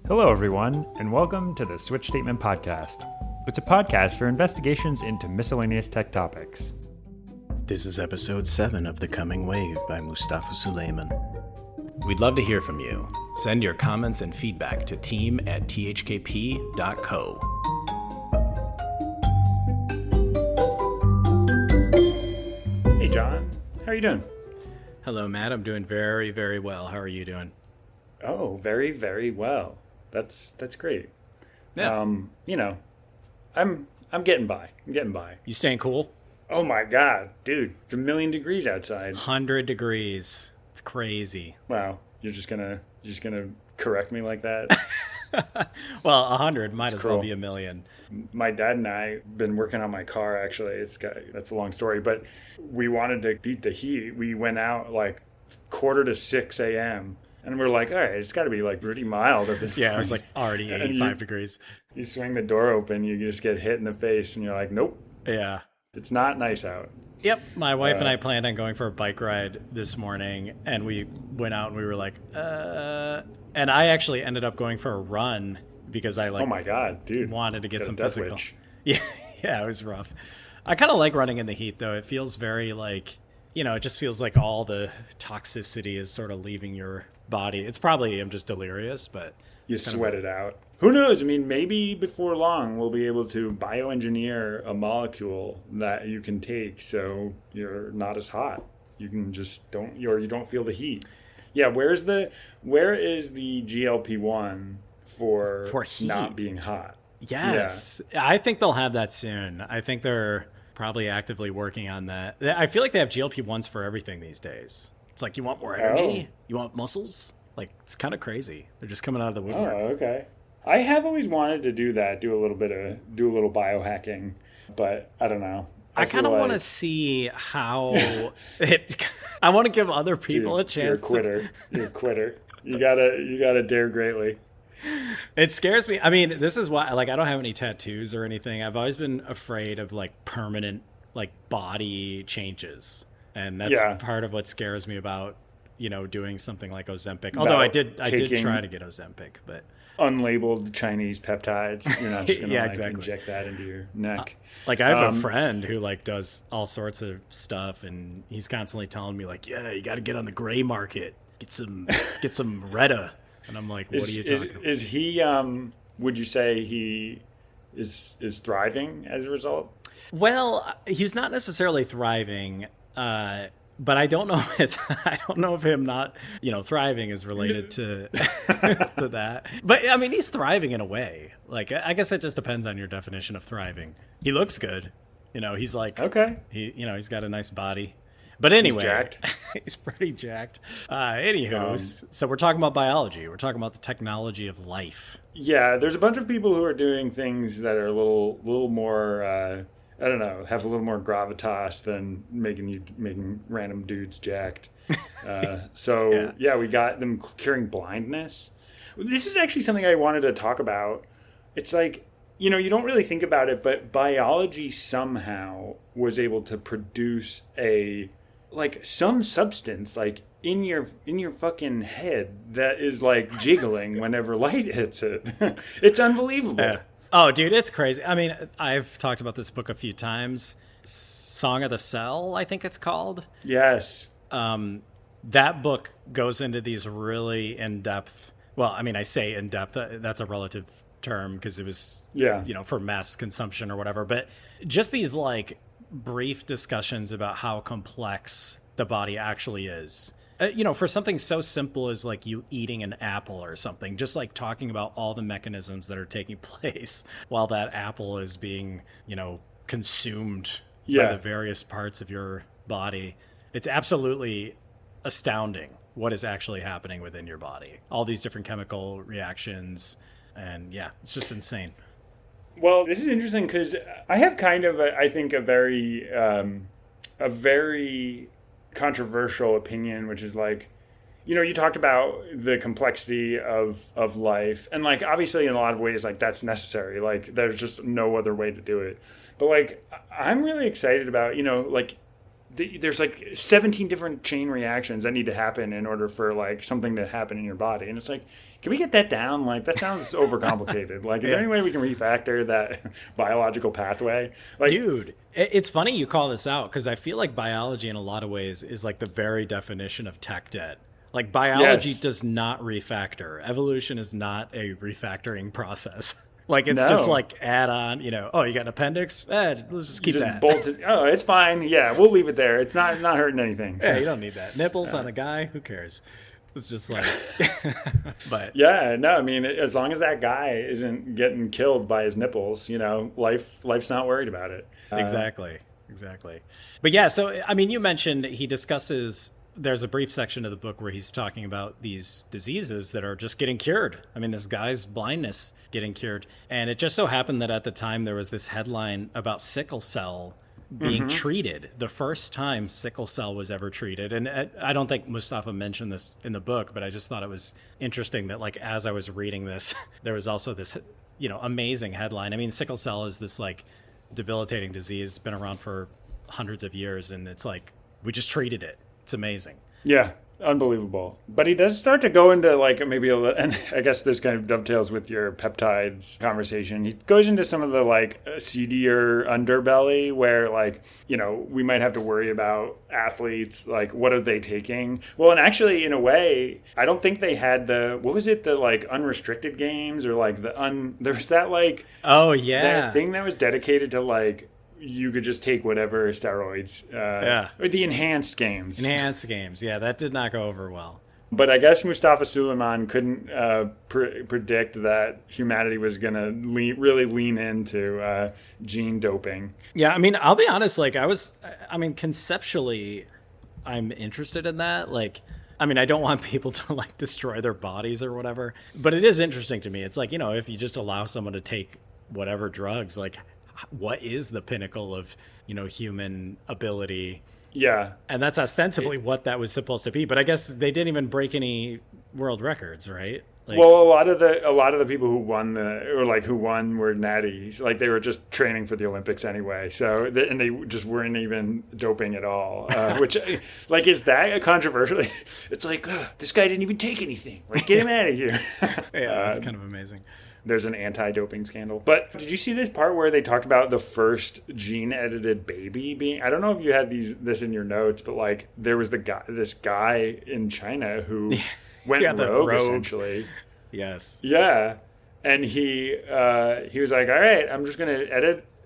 Hello, everyone, and welcome to the Switch Statement Podcast. It's a podcast for investigations into miscellaneous tech topics. This is episode 7 of The Coming Wave by Mustafa Suleyman. We'd love to hear from you. Send your comments and feedback to team@thkp.co. Hey, John. How are you doing? Hello, Matt. I'm doing very, very well. How are you doing? Oh, very, very well. That's great. Yeah. I'm getting by. You staying cool? Oh my God, dude, it's 1,000,000 degrees outside. 100 degrees. It's crazy. Wow, you're just gonna correct me like that? Well, 100 might That's as cruel. well be 1,000,000. My dad and I been working on my car. Actually, that's a long story, but we wanted to beat the heat. We went out like 5:45 a.m. and we're like, all right, it's got to be like pretty mild at this Yeah, point. it was like already 85 degrees. You swing the door open, you just get hit in the face, and you're like, nope, Yeah. it's not nice out. Yep, my wife and I planned on going for a bike ride this morning, and we went out and we were like, and I actually ended up going for a run because I Oh my God, dude. wanted to get Got a some death physical. wish. Yeah, it was rough. I kind of like running in the heat though. It feels very like, it just feels like all the toxicity is sort of leaving your body. It's probably I'm just delirious, but You sweat it out. Who knows? I mean, maybe before long we'll be able to bioengineer a molecule that you can take so you're not as hot. You can just you don't feel the heat. Yeah, where is the GLP-1 for heat. not being hot? yes, I think they'll have that soon. I think they're probably actively working on that. I feel like they have GLP-1s for everything these days. It's like, you want more energy? You want muscles? Like, it's kind of crazy. They're just coming out of the woodwork. Oh, okay. I have always wanted to do that, do a little biohacking, but I don't know. I kind of want to see how it. I want to give other people a chance. You're a quitter. You gotta dare greatly. It scares me. I mean, this is why, like, I don't have any tattoos or anything. I've always been afraid of like permanent, like, body changes, and that's part of what scares me about, doing something like Ozempic. Although I did try to get Ozempic, but unlabeled Chinese peptides. You're not just gonna exactly. inject that into your neck. Like, I have a friend who like does all sorts of stuff, and he's constantly telling me like, yeah, you got to get on the gray market, get some Retta. And I'm like, what are you talking about? Is he? Would you say he is thriving as a result? Well, he's not necessarily thriving, but I don't know. I don't know if him not, thriving is related to to that. But I mean, he's thriving in a way. Like, I guess it just depends on your definition of thriving. He looks good. He's like, okay. He's got a nice body. But anyway, he's jacked. He's pretty jacked. Anywho, so we're talking about biology. We're talking about the technology of life. Yeah, there's a bunch of people who are doing things that are a little more, I don't know, have a little more gravitas than making random dudes jacked. So we got them curing blindness. This is actually something I wanted to talk about. It's like, you don't really think about it, but biology somehow was able to produce some substance like in your fucking head that is like jiggling whenever light hits it. It's unbelievable. Yeah. Oh, dude, it's crazy. I mean, I've talked about this book a few times. Song of the Cell, I think it's called. Yes. That book goes into these really in-depth. Well, I mean, I say in-depth. That's a relative term because it was, for mass consumption or whatever. But just these like brief discussions about how complex the body actually is. For something so simple as like you eating an apple or something, just like talking about all the mechanisms that are taking place while that apple is being, consumed by the various parts of your body. It's absolutely astounding what is actually happening within your body. All these different chemical reactions. And it's just insane. Well, this is interesting because I have kind of, I think, a very controversial opinion, which is like, you talked about the complexity of life, and like obviously in a lot of ways, like that's necessary. Like there's just no other way to do it. But like I'm really excited about, like there's like 17 different chain reactions that need to happen in order for like something to happen in your body. And it's like, can we get that down? Like, that sounds overcomplicated. Like, is there any way we can refactor that biological pathway? Like, dude, it's funny you call this out, because I feel like biology in a lot of ways is like the very definition of tech debt. Like, biology does not refactor. Evolution is not a refactoring process. Like, it's just like add on, oh, you got an appendix? Let's just keep that. Bolt it. Oh, it's fine. Yeah, we'll leave it there. It's not hurting anything. So. Yeah, you don't need that. Nipples on a guy? Who cares? It's just like, but yeah, no, I mean, as long as that guy isn't getting killed by his nipples, life's not worried about it. Exactly. But yeah, so, I mean, you mentioned he discusses, there's a brief section of the book where he's talking about these diseases that are just getting cured. I mean, this guy's blindness getting cured. And it just so happened that at the time there was this headline about sickle cell being treated, the first time sickle cell was ever treated. And I don't think Mustafa mentioned this in the book, but I just thought it was interesting that, like, as I was reading this, there was also this, amazing headline. I mean, sickle cell is this like debilitating disease, been around for hundreds of years, and it's like, we just treated it. It's amazing. Yeah. Unbelievable. But he does start to go into like maybe and I guess this kind of dovetails with your peptides conversation. He goes into some of the like seedier underbelly where like, we might have to worry about athletes. Like, what are they taking? Well, and actually in a way, I don't think they had the like unrestricted games or like there's that like, oh yeah, that thing that was dedicated to like, you could just take whatever steroids. Or the enhanced games. Yeah, that did not go over well. But I guess Mustafa Suleiman couldn't predict that humanity was going to really lean into gene doping. Yeah, I mean, I'll be honest, like, conceptually, I'm interested in that. Like, I mean, I don't want people to like destroy their bodies or whatever, but it is interesting to me. It's like, if you just allow someone to take whatever drugs, like, what is the pinnacle of, human ability? Yeah. And that's ostensibly what that was supposed to be. But I guess they didn't even break any world records, right? Like, well, a lot of the people who won were natties. Like, they were just training for the Olympics anyway. So, and they just weren't even doping at all. Which, like, is that controversial? It's like, this guy didn't even take anything. Like, get him out of here. Yeah, that's kind of amazing. There's an anti-doping scandal. But did you see this part where they talked about the first gene-edited baby being? I don't know if you had this in your notes, but like there was this guy in China who went rogue essentially. Yes. Yeah, and he was like, all right, I'm just gonna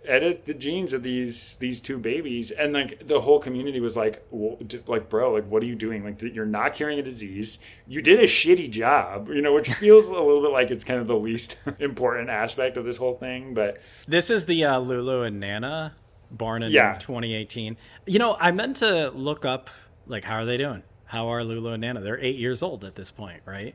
edit the genes of these two babies, and like the whole community was like, bro, like, what are you doing? Like, you're not curing a disease. You did a shitty job, which feels a little bit like it's kind of the least important aspect of this whole thing. But this is the Lulu and Nana, born in 2018. I meant to look up, like, how are they doing? How are Lulu and Nana? They're 8 years old at this point, right?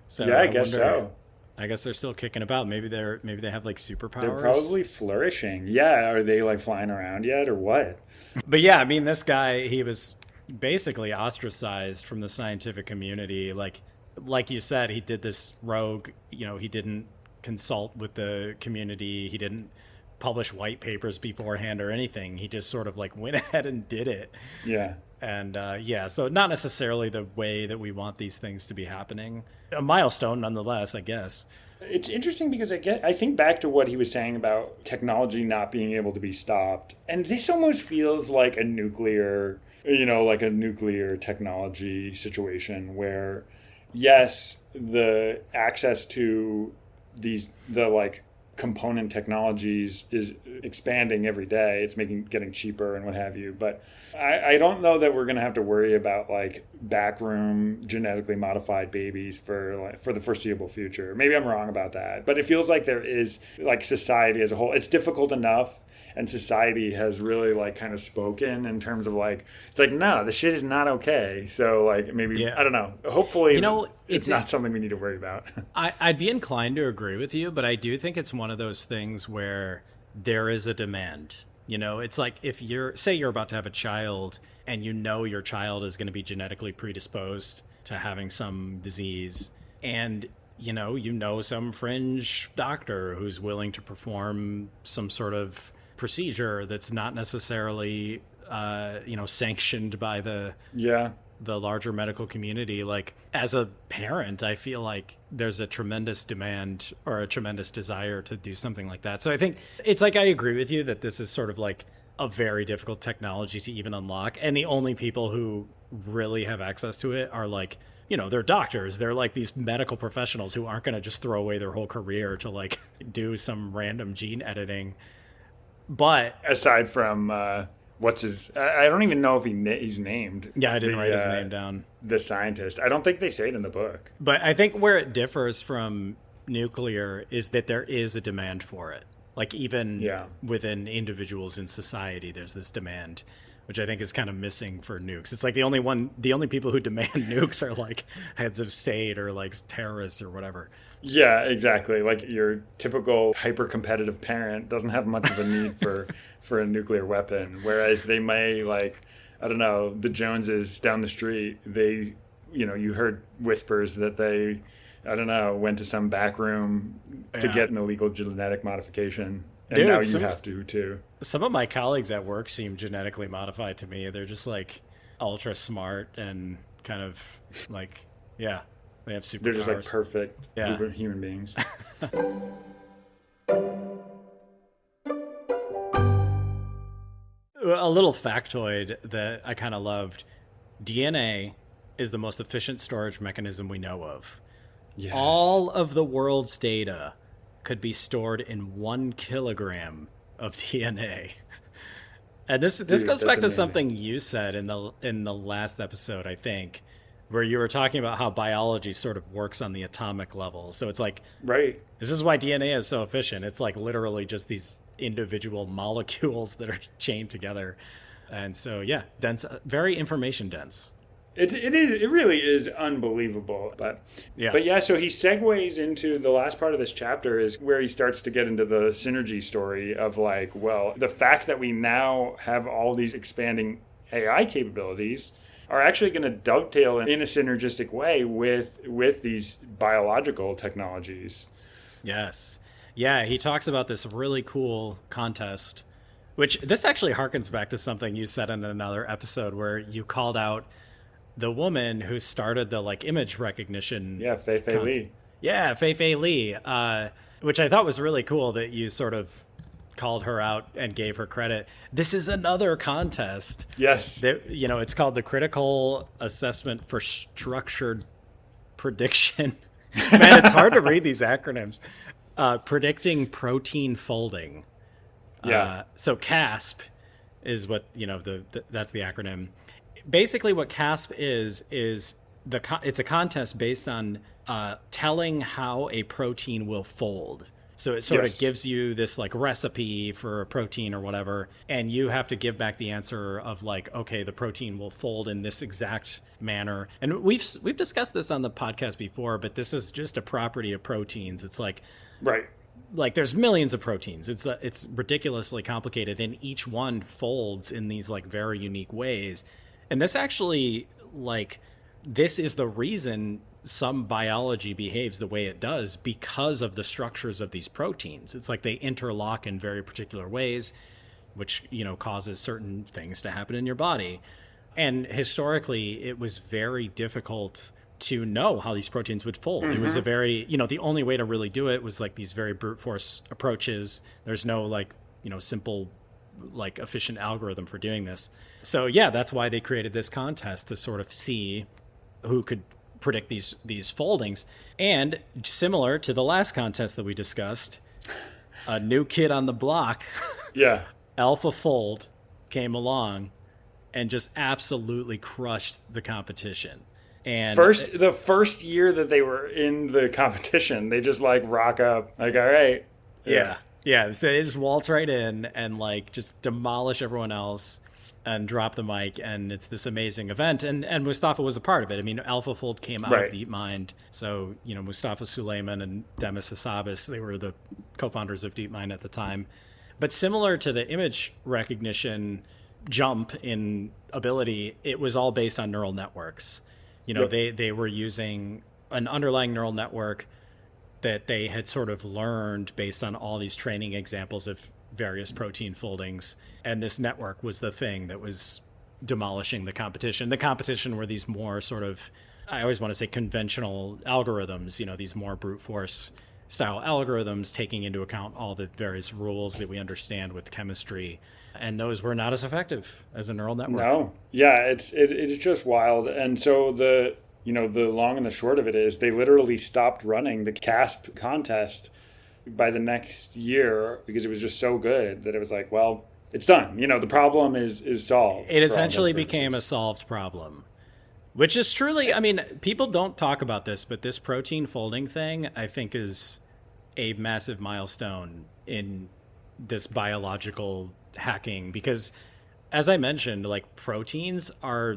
So yeah, I guess so. I guess they're still kicking about. Maybe they have like superpowers. They're probably flourishing. Yeah, are they like flying around yet or what? But yeah, I mean, this guy, he was basically ostracized from the scientific community. Like you said, he did this rogue. He didn't consult with the community. He didn't publish white papers beforehand or anything. He just sort of like went ahead and did it. Yeah. And so not necessarily the way that we want these things to be happening. A milestone nonetheless, I guess. It's interesting because I think back to what he was saying about technology not being able to be stopped. And this almost feels like a nuclear technology situation where, yes, the access to the component technologies is expanding every day. It's getting cheaper and what have you. But I don't know that we're going to have to worry about like backroom genetically modified babies for the foreseeable future. Maybe I'm wrong about that, but it feels like there is, like, society as a whole. It's difficult enough, and society has really like kind of spoken in terms of like, it's like, no, the shit is not okay. So like maybe, I don't know. Hopefully it's not something we need to worry about. I'd be inclined to agree with you, but I do think it's one of those things where there is a demand. It's like if you're about to have a child and your child is going to be genetically predisposed to having some disease, and some fringe doctor who's willing to perform some sort of procedure that's not necessarily sanctioned by the larger medical community. Like, as a parent, I feel like there's a tremendous demand or a tremendous desire to do something like that. So I think it's like, I agree with you that this is sort of like a very difficult technology to even unlock. And the only people who really have access to it are like, they're doctors. They're like these medical professionals who aren't going to just throw away their whole career to like do some random gene editing. But aside from what's his, I don't even know if he's named. Yeah, I didn't write his name down. The scientist. I don't think they say it in the book. But I think where it differs from nuclear is that there is a demand for it. Like, even within individuals in society, there's this demand, which I think is kind of missing for nukes. It's like the only people who demand nukes are like heads of state or like terrorists or whatever. Yeah, exactly. Like, your typical hyper-competitive parent doesn't have much of a need for a nuclear weapon, whereas they may, like, I don't know, the Joneses down the street, they, you heard whispers that they, I don't know, went to some back room to get an illegal genetic modification. And dude, now you have to, too. Some of my colleagues at work seem genetically modified to me. They're just, like, ultra smart and kind of, like, they have superpowers. They're just, like, perfect human beings. A little factoid that I kind of loved. DNA is the most efficient storage mechanism we know of. Yes. All of the world's data could be stored in 1 kilogram of DNA. And this goes back to something you said in the last episode, I think, where you were talking about how biology sort of works on the atomic level. So it's like, right. This is why DNA is so efficient. It's like literally just these individual molecules that are chained together. And so, dense, very information dense. It really is unbelievable. But so he segues into the last part of this chapter is where he starts to get into the synergy story of like, well, the fact that we now have all these expanding AI capabilities are actually going to dovetail in a synergistic way with these biological technologies. Yes. Yeah, he talks about this really cool contest, which this actually harkens back to something you said in another episode where you called out the woman who started the like image recognition. Yeah, Fei-Fei Li. Yeah, Fei-Fei Li, which I thought was really cool that you sort of called her out and gave her credit. This is another contest. Yes. That, it's called the Critical Assessment for Structured Prediction. Man, it's hard to read these acronyms. Predicting protein folding. Yeah. So CASP is what, that's the acronym. Basically what CASP is it's a contest based on telling how a protein will fold. So it sort of gives you this like recipe for a protein or whatever, and you have to give back the answer of like, okay, the protein will fold in this exact manner. And we've discussed this on the podcast before, but this is just a property of proteins. It's like, right. Like there's millions of proteins. It's ridiculously complicated, and each one folds in these like very unique ways. And this actually, like, this is the reason some biology behaves the way it does because of the structures of these proteins. It's like they interlock in very particular ways, which, causes certain things to happen in your body. And historically, it was very difficult to know how these proteins would fold. Mm-hmm. It was a very, the only way to really do it was like these very brute force approaches. There's no like, simple, like efficient algorithm for doing this. So yeah, that's why they created this contest to sort of see who could predict these foldings. And similar to the last contest that we discussed, a new kid on the block, AlphaFold, came along and just absolutely crushed the competition. And the first year that they were in the competition, they just like rock up, like, all right. Yeah. So they just waltz right in and like just demolish everyone else and drop the mic, and it's this amazing event. And Mustafa was a part of it. I mean, AlphaFold came out of DeepMind. So, Mustafa Suleyman and Demis Hassabis, they were the co-founders of DeepMind at the time. But similar to the image recognition jump in ability, it was all based on neural networks. They were using an underlying neural network that they had sort of learned based on all these training examples of various protein foldings. And this network was the thing that was demolishing the competition. The competition were these more sort of, I always want to say conventional algorithms, these more brute force style algorithms taking into account all the various rules that we understand with chemistry. And those were not as effective as a neural network. No. Yeah, it's just wild. And so the long and the short of it is they literally stopped running the CASP contest by the next year because it was just so good that it was like, well, it's done. The problem is solved. It essentially became a solved problem, which is truly, people don't talk about this, but this protein folding thing, I think, is a massive milestone in this biological hacking because, as I mentioned, like proteins are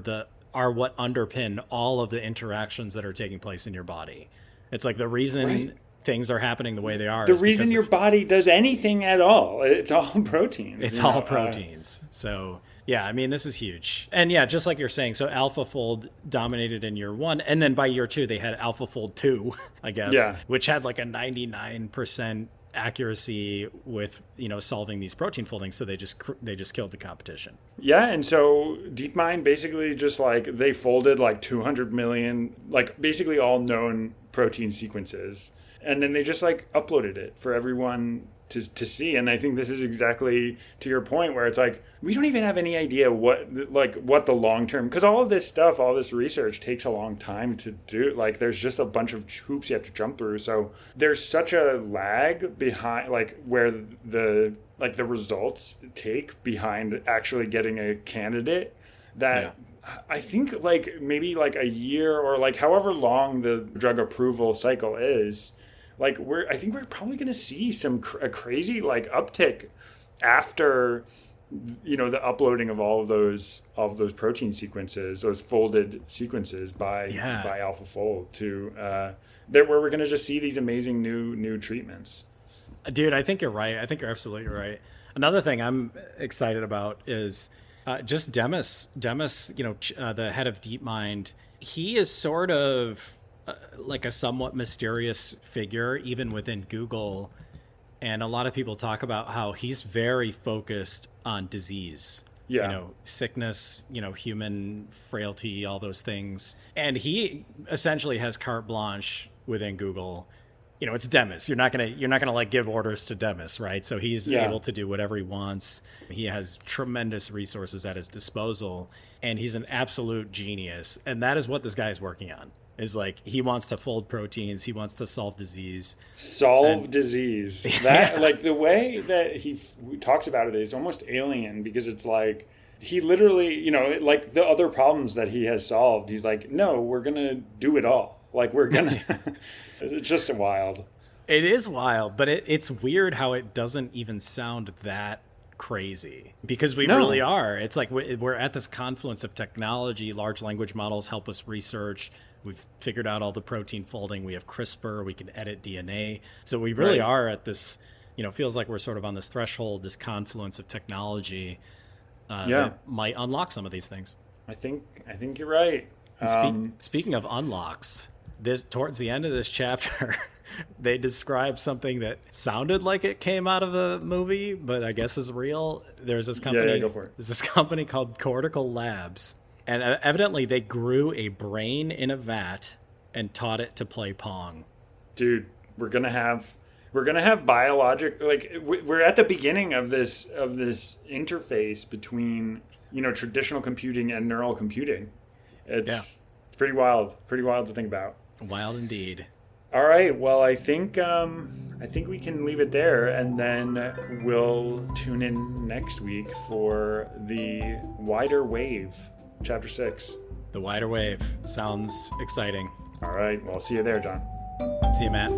what underpin all of the interactions that are taking place in your body. It's like the reason things are happening the way they are. The reason your body does anything at all. It's all proteins. It's all proteins. So, yeah, this is huge. And yeah, just like you're saying, so AlphaFold dominated in year 1. And then by year 2, they had AlphaFold 2, I guess, which had like a 99% accuracy with, solving these protein foldings. So they just killed the competition. Yeah. And so DeepMind basically just like they folded like 200 million, like basically all known protein sequences. And then they just like uploaded it for everyone to see. And I think this is exactly to your point where it's like, we don't even have any idea what the long-term, because all of this stuff, all this research takes a long time to do. Like there's just a bunch of hoops you have to jump through. So there's such a lag behind like where the results take behind actually getting a candidate that I think like maybe like a year or like however long the drug approval cycle is, like I think we're probably going to see a crazy like uptick after the uploading of all of those protein sequences, those folded sequences by AlphaFold to where we're going to just see these amazing new treatments. Dude, I think you're right. I think you're absolutely right. Another thing I'm excited about is just Demis. Demis, the head of DeepMind, he is sort of like a somewhat mysterious figure, even within Google. And a lot of people talk about how he's very focused on disease, sickness, human frailty, all those things. And he essentially has carte blanche within Google. It's Demis. You're not gonna like give orders to Demis, right? So he's able to do whatever he wants. He has tremendous resources at his disposal, and he's an absolute genius. And that is what this guy is working on. Is like he wants to fold proteins. He wants to solve disease. Disease. That like the way that he talks about it is almost alien because it's like he literally, like the other problems that he has solved. He's like, no, we're gonna do it all. Like we're gonna. It's just wild. It is wild, but it's weird how it doesn't even sound that crazy because we really are. It's like we're at this confluence of technology. Large language models help us research. We've figured out all the protein folding. We have CRISPR. We can edit DNA. So we really are at this, feels like we're sort of on this threshold, this confluence of technology that might unlock some of these things. I think you're right. Speaking of unlocks, towards the end of this chapter, they describe something that sounded like it came out of a movie, but I guess is real. There's this company. Go for it. There's this company called Cortical Labs. And evidently they grew a brain in a vat and taught it to play Pong. Dude, we're gonna have biologic, like we're at the beginning of this interface between traditional computing and neural computing. It's pretty wild to think about. Wild indeed. All right, well I think we can leave it there, and then we'll tune in next week for the Wider Wave. Chapter 6. The Wider Wave. Sounds exciting. All right. Well, see you there, John. See you, Matt.